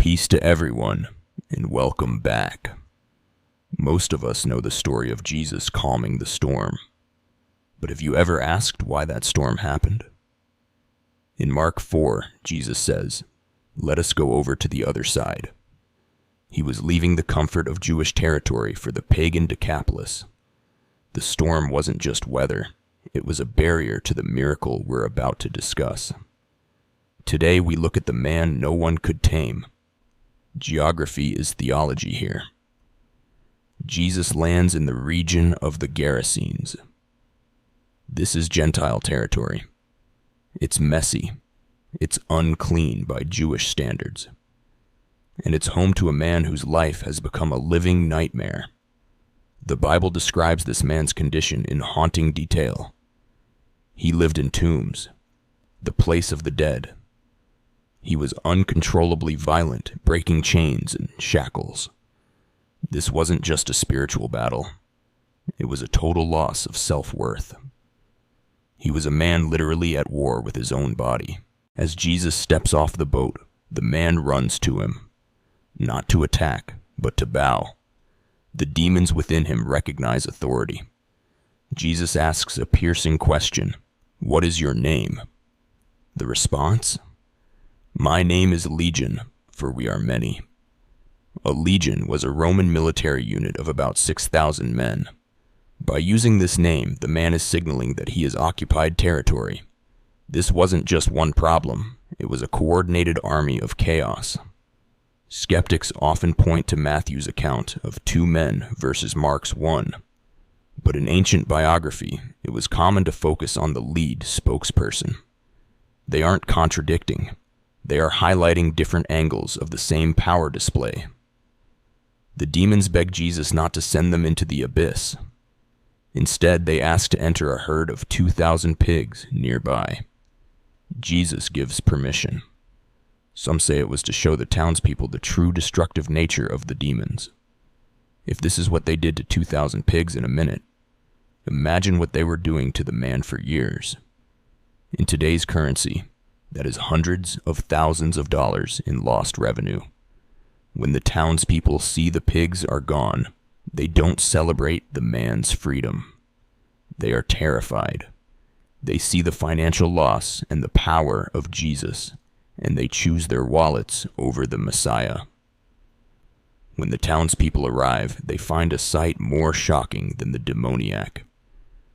Peace to everyone, and welcome back. Most of us know the story of Jesus calming the storm. But have you ever asked why that storm happened? In Mark 4, Jesus says, "Let us go over to the other side." He was leaving the comfort of Jewish territory for the pagan Decapolis. The storm wasn't just weather, it was a barrier to the miracle we're about to discuss. Today we look at the man no one could tame. Geography is theology here. Jesus lands in the region of the Gerasenes. This is Gentile territory. It's messy. It's unclean by Jewish standards. And it's home to a man whose life has become a living nightmare. The Bible describes this man's condition in haunting detail. He lived in tombs, the place of the dead. He was uncontrollably violent, breaking chains and shackles. This wasn't just a spiritual battle. It was a total loss of self-worth. He was a man literally at war with his own body. As Jesus steps off the boat, the man runs to him, not to attack, but to bow. The demons within him recognize authority. Jesus asks a piercing question, "What is your name?" The response? "My name is Legion, for we are many." A legion was a Roman military unit of about 6,000 men. By using this name, the man is signaling that he has occupied territory. This wasn't just one problem, it was a coordinated army of chaos. Skeptics often point to Matthew's account of 2 men versus Mark's 1. But in ancient biography, it was common to focus on the lead spokesperson. They aren't contradicting. They are highlighting different angles of the same power display. The demons beg Jesus not to send them into the abyss. Instead, they ask to enter a herd of 2,000 pigs nearby. Jesus gives permission. Some say it was to show the townspeople the true destructive nature of the demons. If this is what they did to 2,000 pigs in a minute, imagine what they were doing to the man for years. In today's currency, that is hundreds of thousands of dollars in lost revenue. When the townspeople see the pigs are gone, they don't celebrate the man's freedom. They are terrified. They see the financial loss and the power of Jesus, and they choose their wallets over the Messiah. When the townspeople arrive, they find a sight more shocking than the demoniac.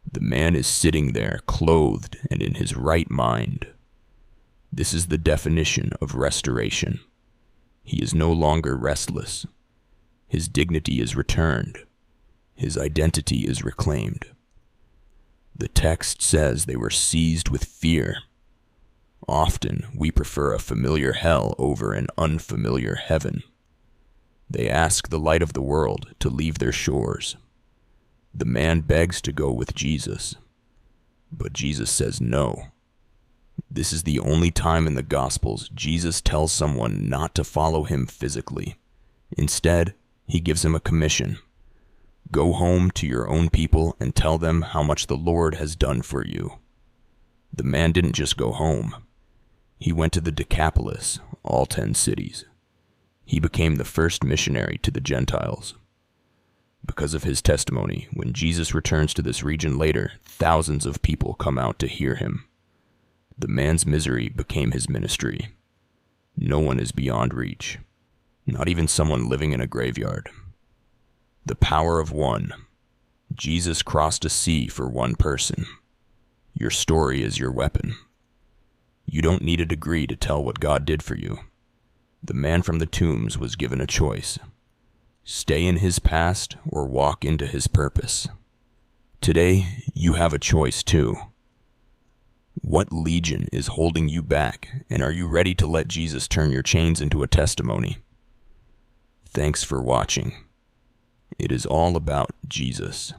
The man is sitting there, clothed and in his right mind. This is the definition of restoration. He is no longer restless. His dignity is returned. His identity is reclaimed. The text says they were seized with fear. Often, we prefer a familiar hell over an unfamiliar heaven. They ask the light of the world to leave their shores. The man begs to go with Jesus, but Jesus says no. This is the only time in the Gospels Jesus tells someone not to follow him physically. Instead, he gives him a commission. Go home to your own people and tell them how much the Lord has done for you. The man didn't just go home. He went to the Decapolis, all 10 cities. He became the first missionary to the Gentiles. Because of his testimony, when Jesus returns to this region later, thousands of people come out to hear him. The man's misery became his ministry. No one is beyond reach, not even someone living in a graveyard. The power of one. Jesus crossed a sea for one person. Your story is your weapon. You don't need a degree to tell what God did for you. The man from the tombs was given a choice. Stay in his past or walk into his purpose. Today, you have a choice too. What legion is holding you back, and are you ready to let Jesus turn your chains into a testimony? Thanks for watching. It is all about Jesus.